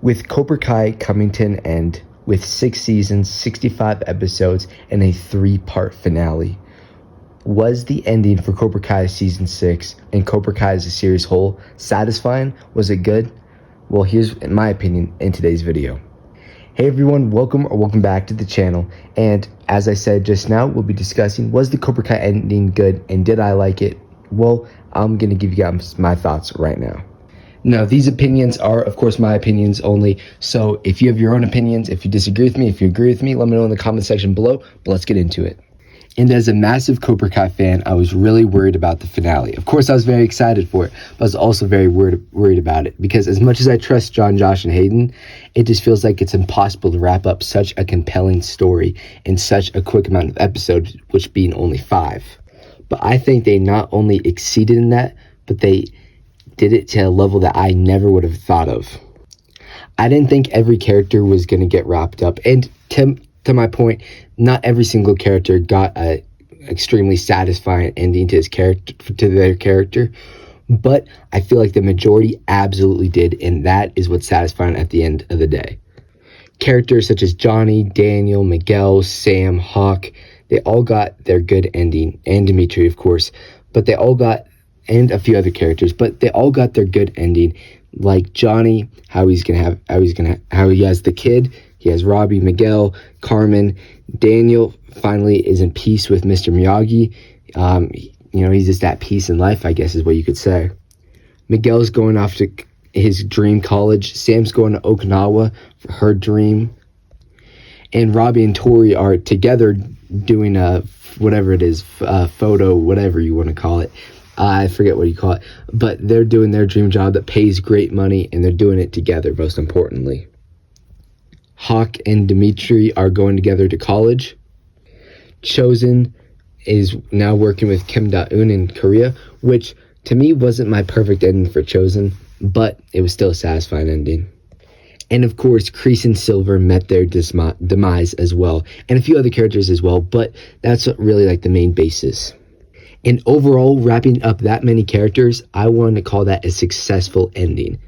With Cobra Kai coming to an end, with 6 seasons, 65 episodes, and a 3-part finale, was the ending for Cobra Kai Season 6 and Cobra Kai as a series whole satisfying? Was it good? Well, here's in my opinion in today's video. Hey everyone, welcome back to the channel, and as I said just now, we'll be discussing, was the Cobra Kai ending good and did I like it? Well, I'm going to give you guys my thoughts right now. Now, these opinions are, of course, my opinions only, so if you have your own opinions, if you disagree with me, if you agree with me, let me know in the comment section below, but let's get into it. And as a massive Cobra Kai fan, I was really worried about the finale. Of course, I was very excited for it, but I was also very worried about it, because as much as I trust John, Josh, and Hayden, it just feels like it's impossible to wrap up such a compelling story in such a quick amount of episodes, which being only 5. But I think they not only exceeded in that, but they did it to a level that I never would have thought of. I didn't think every character was going to get wrapped up, and to my point, not every single character got a extremely satisfying ending to their character, but I feel like the majority absolutely did, and that is what's satisfying at the end of the day. Characters such as Johnny, Daniel, Miguel, Sam, Hawk, they all got their good ending, and Dimitri, of course, but they all got, and a few other characters, but they all got their good ending. Like Johnny, how he has the kid, he has Robbie, Miguel, Carmen. Daniel finally is in peace with Mr. Miyagi. He's just at peace in life, I guess is what you could say. Miguel's going off to his dream college. Sam's going to Okinawa for her dream. And Robbie and Tori are together doing a, whatever it is, photo, whatever you want to call it. I forget what you call it, but they're doing their dream job that pays great money, and they're doing it together, most importantly. Hawk and Dimitri are going together to college. Chozen is now working with Kim Da-eun in Korea, which to me wasn't my perfect ending for Chozen, but it was still a satisfying ending. And of course, Kreese and Silver met their demise as well, and a few other characters as well, but that's really like the main basis. And overall, wrapping up that many characters, I want to call that a successful ending.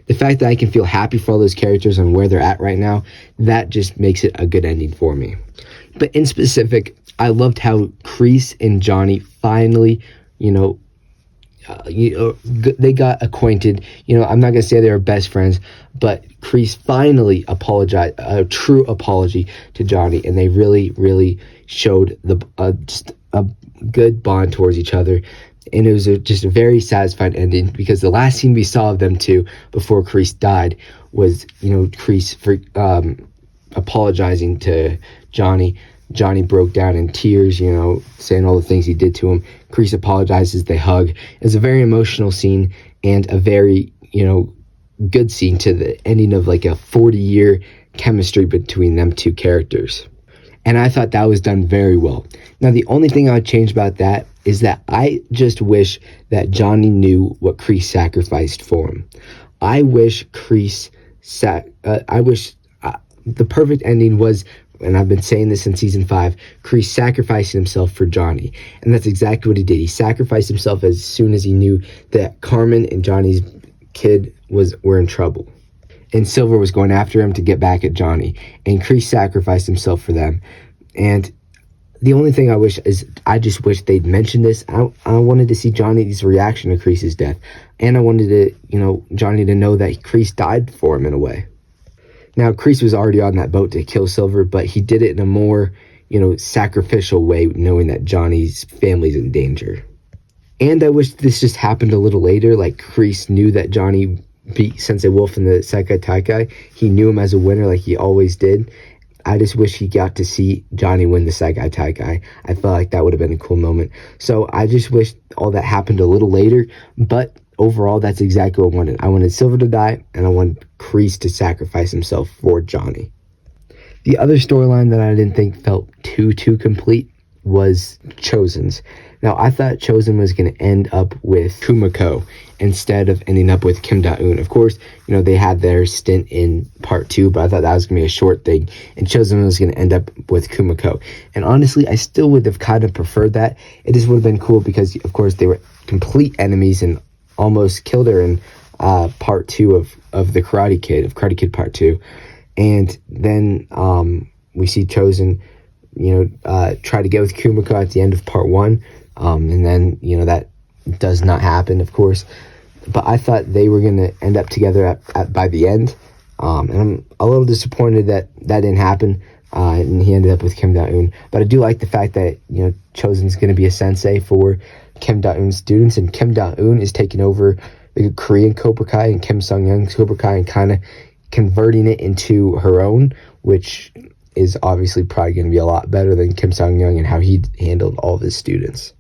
The fact that I can feel happy for all those characters and where they're at right now, that just makes it a good ending for me. But in specific, I loved how Kreese and Johnny finally, they got acquainted. I'm not going to say they were best friends, but Kreese finally apologized, a true apology to Johnny, and they really, really showed just a good bond towards each other. And it was just a very satisfying ending, because the last scene we saw of them two before Kreese died was, Kreese for apologizing to Johnny. Johnny broke down in tears, saying all the things he did to him. Kreese apologizes, they hug. It's a very emotional scene, and a very, good scene to the ending of like a 40-year chemistry between them two characters. And I thought that was done very well. Now, the only thing I would change about that is that I just wish that Johnny knew what Kreese sacrificed for him. I wish the perfect ending was, and I've been saying this in season 5, Kreese sacrificing himself for Johnny. And that's exactly what he did. He sacrificed himself as soon as he knew that Carmen and Johnny's kid were in trouble. And Silver was going after him to get back at Johnny. And Kreese sacrificed himself for them. And the only thing I wish is, I just wish they'd mention this. I wanted to see Johnny's reaction to Kreese's death. And I wanted to, Johnny to know that Kreese died for him in a way. Now, Kreese was already on that boat to kill Silver, but he did it in a more, sacrificial way, knowing that Johnny's family's in danger. And I wish this just happened a little later, like Kreese knew that Johnny beat Sensei Wolf in the Seikai Taikai. He knew him as a winner like he always did. I just wish he got to see Johnny win the Seikai Taikai. I felt like that would have been a cool moment. So I just wish all that happened a little later, but overall, that's exactly what I wanted. I wanted Silver to die, and I wanted Kreese to sacrifice himself for Johnny. The other storyline that I didn't think felt too complete was Chozen's. Now, I thought Chozen was going to end up with Kumiko instead of ending up with Kim Da-eun. Of course, they had their stint in part 2, but I thought that was going to be a short thing, and Chozen was going to end up with Kumiko. And honestly, I still would have kind of preferred that. It just would have been cool because, of course, they were complete enemies and almost killed her in part 2 of the Karate Kid Part 2. And then we see Chozen, try to get with Kumiko at the end of Part 1. And then, that does not happen, of course. But I thought they were going to end up together by the end. And I'm a little disappointed that didn't happen. And he ended up with Kim Da-eun. But I do like the fact that, Chozen's going to be a sensei for Kim Da-eun's students. And Kim Da-eun is taking over the Korean Cobra Kai and Kim Sung-young's Cobra Kai and kind of converting it into her own, which is obviously probably going to be a lot better than Kim Sung-young and how he handled all of his students.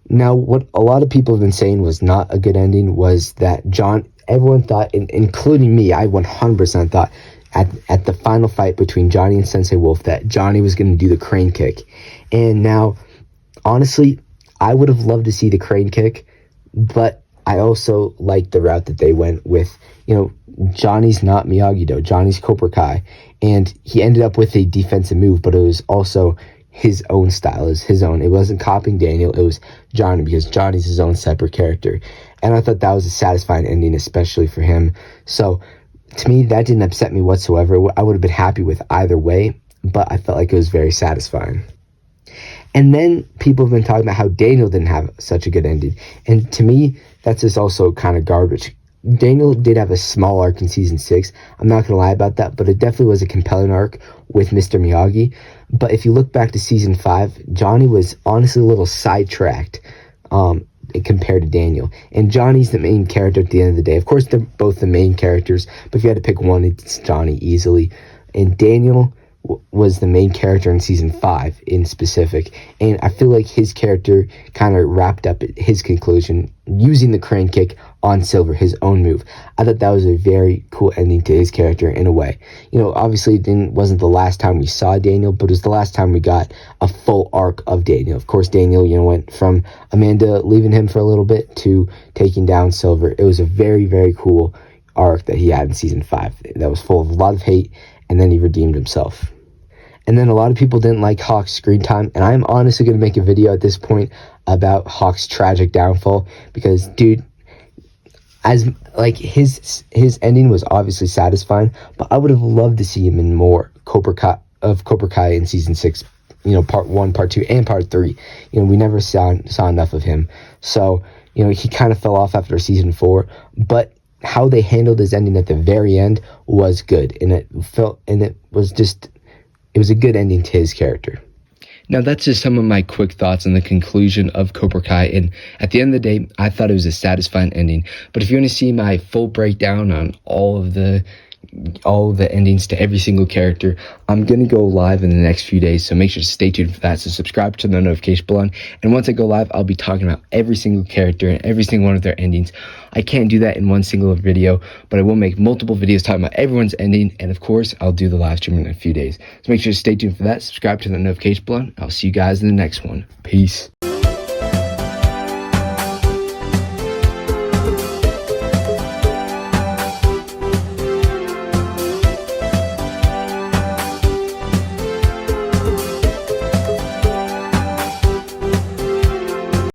Now, what a lot of people have been saying was not a good ending was that everyone thought, including me, I 100% thought at the final fight between Johnny and Sensei Wolf that Johnny was going to do the crane kick. And now, honestly, I would have loved to see the crane kick, but I also like the route that they went with, Johnny's not Miyagi-Do, Johnny's Cobra Kai, and he ended up with a defensive move, but it was also his own style, is his own. It wasn't copying Daniel, it was Johnny, because Johnny's his own separate character. And I thought that was a satisfying ending, especially for him. So to me, that didn't upset me whatsoever. I would have been happy with either way, but I felt like it was very satisfying. And then people have been talking about how Daniel didn't have such a good ending. And to me, that's just also kind of garbage. Daniel did have a small arc in season 6. I'm not going to lie about that, but it definitely was a compelling arc with Mr. Miyagi. But if you look back to season 5, Johnny was honestly a little sidetracked compared to Daniel. And Johnny's the main character at the end of the day. Of course, they're both the main characters, but if you had to pick one, it's Johnny easily. And Daniel was the main character in season 5 in specific, and I feel like his character kind of wrapped up at his conclusion using the crane kick on Silver, his own move. I thought that was a very cool ending to his character in a way. Obviously it wasn't the last time we saw Daniel, but it was the last time we got a full arc of Daniel. Of course, Daniel, went from Amanda leaving him for a little bit to taking down Silver. It was a very, very cool arc that he had in season 5 that was full of a lot of hate, and then he redeemed himself. And then a lot of people didn't like Hawk's screen time, and I'm honestly going to make a video at this point about Hawk's tragic downfall, because dude, as like his ending was obviously satisfying, but I would have loved to see him in more Cobra Kai in season 6, part 1, part 2, and part 3. We never saw enough of him, so he kind of fell off after season 4, but how they handled his ending at the very end was good, and it was a good ending to his character. Now, that's just some of my quick thoughts on the conclusion of Cobra Kai, and at the end of the day, I thought it was a satisfying ending. But if you want to see my full breakdown on all of the endings to every single character, I'm going to go live in the next few days, so make sure to stay tuned for that. So subscribe to the notification bell, and once I go live, I'll be talking about every single character and every single one of their endings. I can't do that in one single video, but I will make multiple videos talking about everyone's ending, and of course, I'll do the live stream in a few days. So make sure to stay tuned for that, subscribe to the notification bell, and I'll see you guys in the next one. Peace.